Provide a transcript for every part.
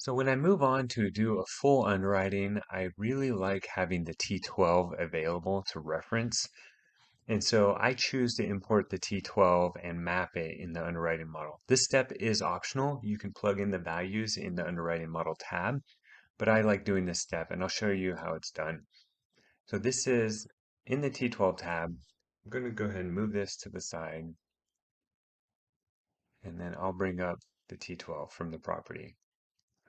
So when I move on to do a full underwriting, I really like having the T12 available to reference. And so I choose to import the T12 and map it in the underwriting model. This step is optional. You can plug in the values in the underwriting model tab, but I like doing this step and I'll show you how it's done. So this is in the T12 tab. I'm going to go ahead and move this to the side and then I'll bring up the T12 from the property.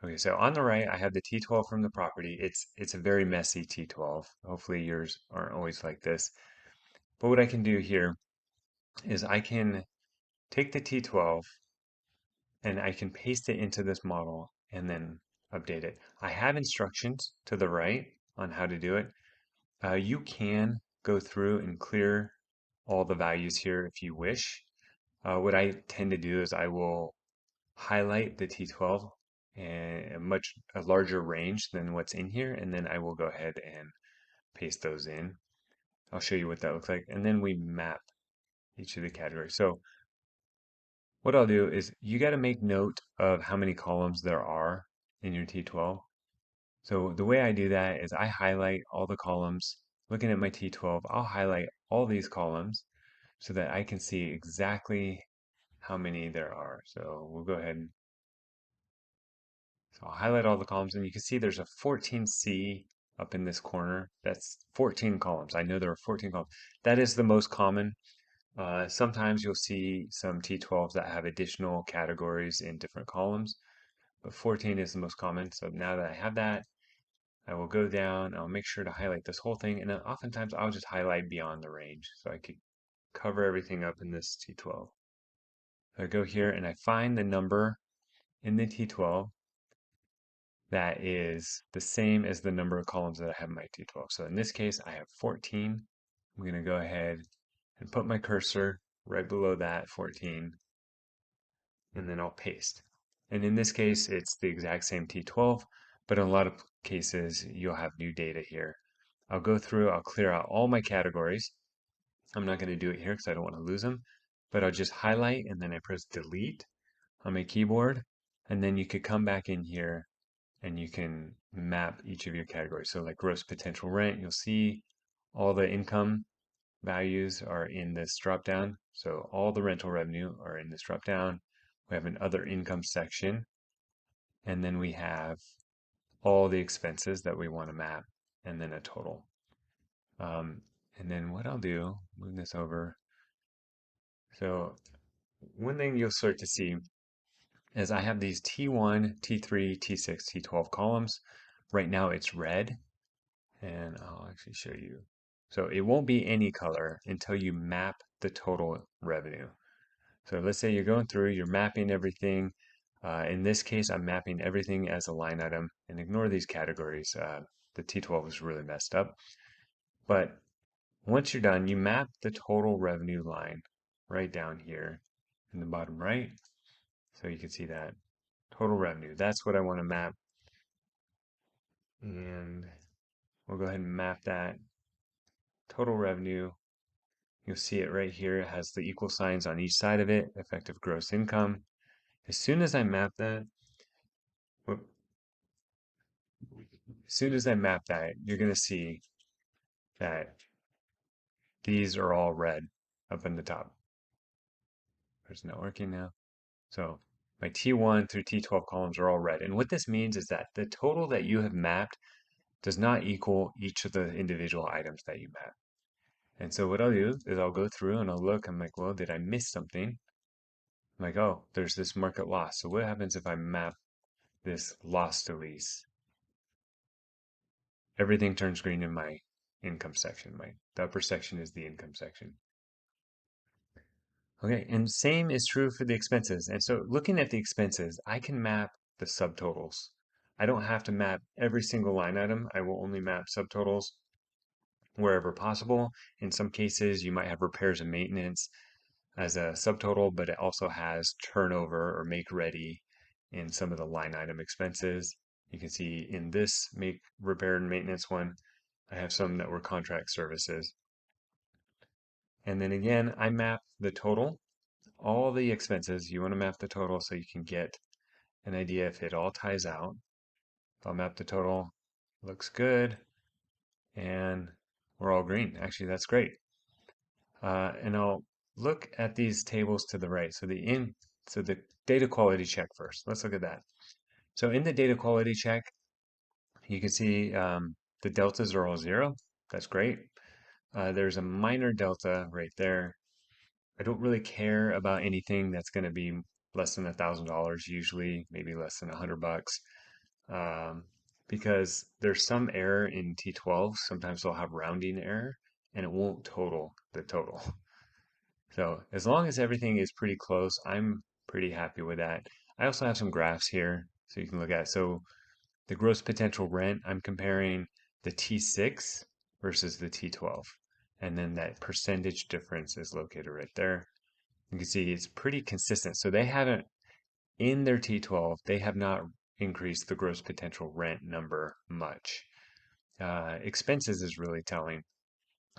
Okay, so on the right, I have the T12 from the property. It's a very messy T12. Hopefully yours aren't always like this. But what I can do here is I can take the T12 and I can paste it into this model and then update it. I have instructions to the right on how to do it. You can go through and clear all the values here if you wish. What I tend to do is I will highlight the T12 and a larger range than what's in here, and then I will go ahead and paste those in. I'll show you what that looks like, and then we map each of the categories. So what I'll do is you got to make note of how many columns there are in your T12. So the way I do that is I highlight all the columns. Looking at my T12, I'll highlight all these columns so that I can see exactly how many there are. So we'll go ahead and so I'll highlight all the columns and you can see there's a 14C up in this corner. That's 14 columns. I know there are 14 columns. That is the most common. Sometimes you'll see some T12s that have additional categories in different columns, but 14 is the most common. So now that I have that, I will go down, I'll make sure to highlight this whole thing, and then oftentimes I'll just highlight beyond the range so I could cover everything up in this T12. So I go here and I find the number in the T12 that is the same as the number of columns that I have in my T12. So in this case, I have 14. I'm going to go ahead and put my cursor right below that 14, and then I'll paste. And in this case, it's the exact same T12, but in a lot of cases, you'll have new data here. I'll go through, I'll clear out all my categories. I'm not going to do it here because I don't want to lose them, but I'll just highlight and then I press delete on my keyboard. And then you could come back in here and you can map each of your categories. So like gross potential rent, you'll see all the income values are in this drop down. So all the rental revenue are in this drop down. We have an other income section, and then we have all the expenses that we want to map, and then a total. Um, and then what I'll do, move this over. So one thing you'll start to see is I have these T1, T3, T6, T12 columns. Right now it's red, and I'll actually show you. So it won't be any color until you map the total revenue. So let's say you're going through, you're mapping everything. In this case, I'm mapping everything as a line item and ignore these categories. The T12 was really messed up. But once you're done, you map the total revenue line right down here in the bottom right. So you can see that total revenue. That's what I want to map. And we'll go ahead and map that total revenue. You'll see it right here. It has the equal signs on each side of it, effective gross income. As soon as I map that, whoop, as soon as I map that, you're going to see that these are all red up in the top. It's not working now. So my T1 through T12 columns are all red. And what this means is that the total that you have mapped does not equal each of the individual items that you map. And so what I'll do is I'll go through and I'll look. I'm like, well, did I miss something? I'm like, oh, there's this market loss. So what happens if I map this loss to lease? Everything turns green in my income section. The upper section is the income section. Okay, and same is true for the expenses. And so looking at the expenses, I can map the subtotals. I don't have to map every single line item. I will only map subtotals wherever possible. In some cases, you might have repairs and maintenance as a subtotal, but it also has turnover or make ready in some of the line item expenses. You can see in this make repair and maintenance one, I have some that were contract services. And then again, I map the total, all the expenses. You want to map the total so you can get an idea if it all ties out. If I'll map the total, looks good, and we're all green. Actually, that's great. And I'll look at these tables to the right. So the data quality check first. Let's look at that. So in the data quality check, you can see the deltas are all 0. That's great. There's a minor delta right there. I don't really care about anything that's going to be less than $1,000 usually, maybe less than $100, um, because there's some error in T12. Sometimes they'll have rounding error, and it won't total the total. So as long as everything is pretty close, I'm pretty happy with that. I also have some graphs here so you can look at. So the gross potential rent, I'm comparing the T6 versus the T12. And then that percentage difference is located right there. You can see it's pretty consistent. So they haven't, in their T12, they have not increased the gross potential rent number much. Expenses is really telling.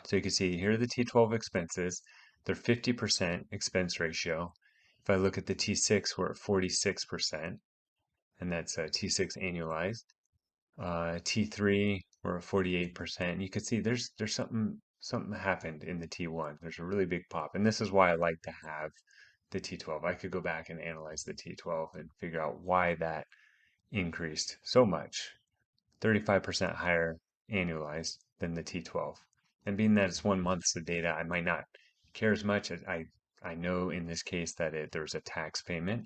So you can see here are the T12 expenses. They're 50% expense ratio. If I look at the T6, we're at 46%, and that's T6 annualized. T3, we're at 48%. You can see there's something happened in the T1. There's a really big pop, and this is why I like to have the T12. I could go back and analyze the T12 and figure out why that increased so much, 35% higher annualized than the T12. And being that it's 1 month's of data, I might not care as much. I know in this case that there was a tax payment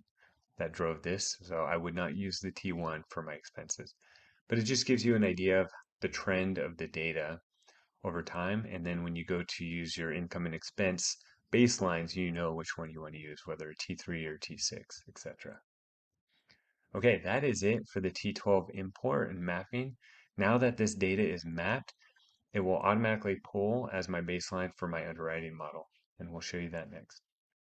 that drove this, so I would not use the T1 for my expenses. But it just gives you an idea of the trend of the data over time. And then when you go to use your income and expense baselines, you know which one you want to use, whether T3 or T6, etc. Okay, that is it for the T12 import and mapping. Now that this data is mapped, it will automatically pull as my baseline for my underwriting model. And we'll show you that next.